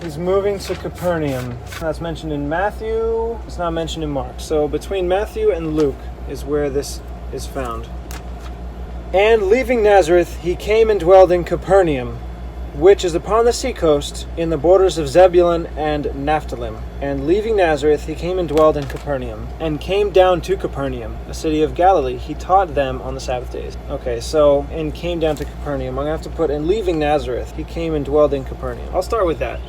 He's moving to Capernaum. That's mentioned in Matthew. It's not mentioned in Mark. So between Matthew and Luke is where this is found. And leaving Nazareth, he came and dwelled in Capernaum, which is upon the seacoast, in the borders of Zebulun and Naphtali. And leaving Nazareth, he came and dwelled in Capernaum, and came down to Capernaum, a city of Galilee. He taught them on the Sabbath days. Okay, so, and came down to Capernaum. I'm going to have to put, and leaving Nazareth, he came and dwelled in Capernaum. I'll start with that.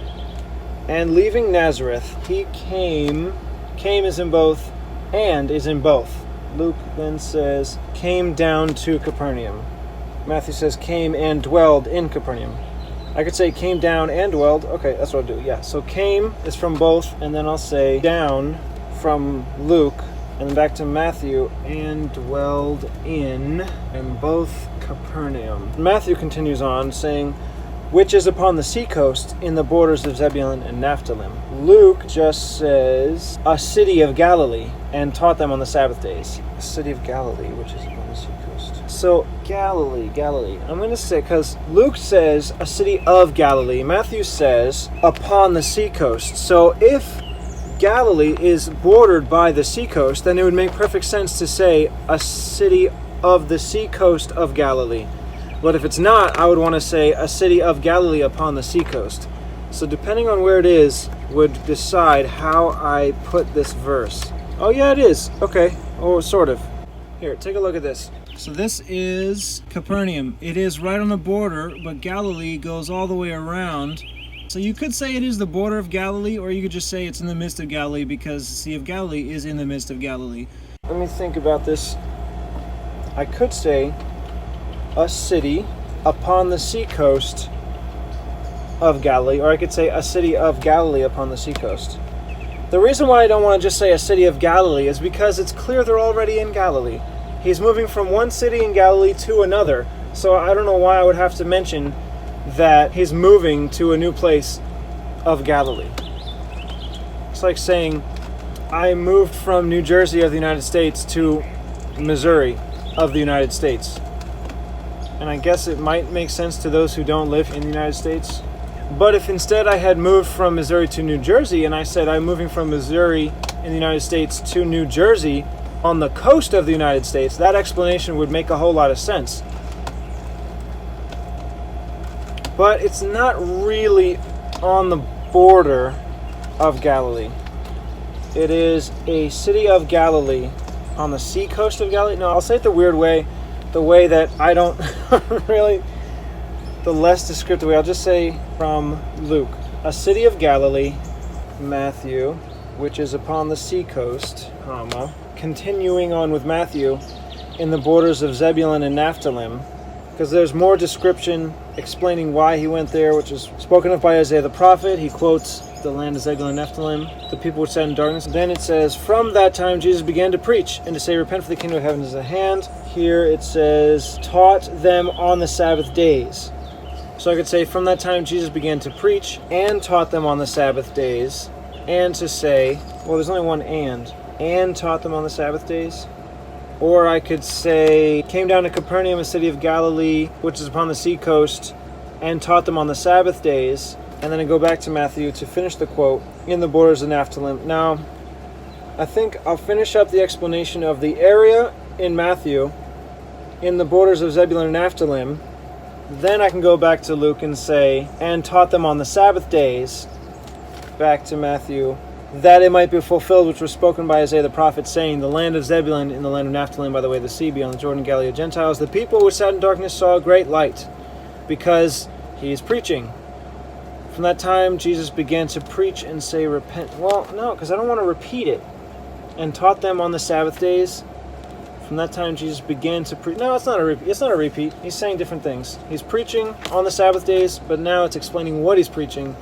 And leaving Nazareth, he came is in both, and is in both. Luke then says, came down to Capernaum. Matthew says, came and dwelled in Capernaum. I could say came down and dwelled. Okay, that's what I'll do. Yeah, so came is from both, and then I'll say down from Luke, and then back to Matthew, and dwelled in both Capernaum. Matthew continues on, saying, which is upon the seacoast, in the borders of Zebulun and Naphtali. Luke just says, a city of Galilee, and taught them on the Sabbath days. A city of Galilee, which is upon the seacoast. So, Galilee. I'm going to say, because Luke says, a city of Galilee. Matthew says, upon the seacoast. So, if Galilee is bordered by the seacoast, then it would make perfect sense to say, a city of the seacoast of Galilee. But if it's not, I would want to say a city of Galilee upon the seacoast. So depending on where it is, would decide how I put this verse. Oh yeah, it is. Okay. Oh, sort of. Here, take a look at this. So this is Capernaum. It is right on the border, but Galilee goes all the way around. So you could say it is the border of Galilee, or you could just say it's in the midst of Galilee, because the Sea of Galilee is in the midst of Galilee. Let me think about this. I could say a city upon the seacoast of Galilee, or I could say a city of Galilee upon the seacoast. The reason why I don't want to just say a city of Galilee is because it's clear they're already in Galilee. He's moving from one city in Galilee to another, so I don't know why I would have to mention that he's moving to a new place of Galilee. It's like saying, I moved from New Jersey of the United States to Missouri of the United States. And I guess it might make sense to those who don't live in the United States. But if instead I had moved from Missouri to New Jersey, and I said I'm moving from Missouri in the United States to New Jersey on the coast of the United States, that explanation would make a whole lot of sense. But it's not really on the border of Galilee. It is a city of Galilee on the seacoast of Galilee. No, I'll say it the weird way. The way that I don't really, the less descriptive way. I'll just say from Luke, a city of Galilee, Matthew, which is upon the seacoast, continuing on with Matthew, in the borders of Zebulun and Naphtali, because there's more description explaining why he went there, which is spoken of by Isaiah the prophet. He quotes the land of Zebulun and Naphtali, the people which sat in darkness. Then it says, from that time Jesus began to preach and to say, repent, for the kingdom of heaven is at hand. Here it says, taught them on the Sabbath days. So I could say, from that time Jesus began to preach and taught them on the Sabbath days. And to say, well, there's only one and taught them on the Sabbath days. Or I could say, came down to Capernaum, a city of Galilee, which is upon the seacoast, and taught them on the Sabbath days. And then I go back to Matthew to finish the quote, in the borders of Naphtali. Now, I think I'll finish up the explanation of the area in Matthew, in the borders of Zebulun and Naphtali. Then I can go back to Luke and say, and taught them on the Sabbath days, back to Matthew, that it might be fulfilled which was spoken by Isaiah the prophet, saying, the land of Zebulun and the land of Naphtali, by the way of the sea, beyond the Jordan, Galilee of Gentiles, the people which sat in darkness saw a great light, because he is preaching. From that time, Jesus began to preach and say, repent. Well, no, because I don't want to repeat it. And taught them on the Sabbath days. From that time, Jesus began to preach. No, it's not a repeat. He's saying different things. He's preaching on the Sabbath days, but now it's explaining what he's preaching.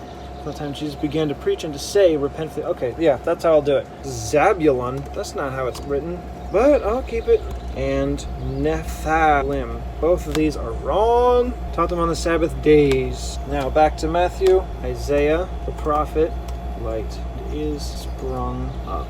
From that time, Jesus began to preach and to say, repent. Okay, yeah, that's how I'll do it. Zabulon, that's not how it's written, but I'll keep it. And Nephthalim. Both of these are wrong. Taught them on the Sabbath days. Now back to Matthew. Isaiah, the prophet, light is sprung up.